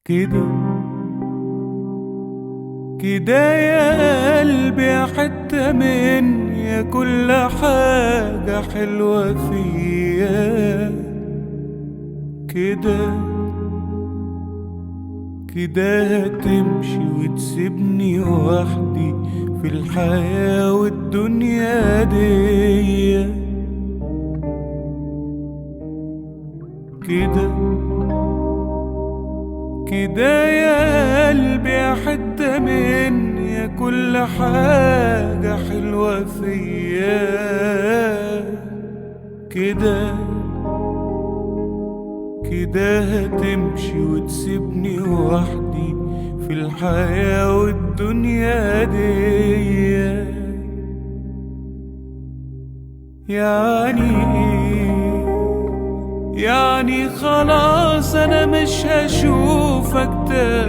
كده كده يا قلبي حتة من يا كل حاجة حلوة فيا. كده كده هتمشي وتسيبني وحدي في الحياة والدنيا دي. كده كده يا قلبي حتة من يا كل حاجة حلوة فيا. كده كده هتمشي وتسيبني وحدي في الحياة والدنيا دي. يعني ايه؟ يعني خلاص انا مش هشوفك تاني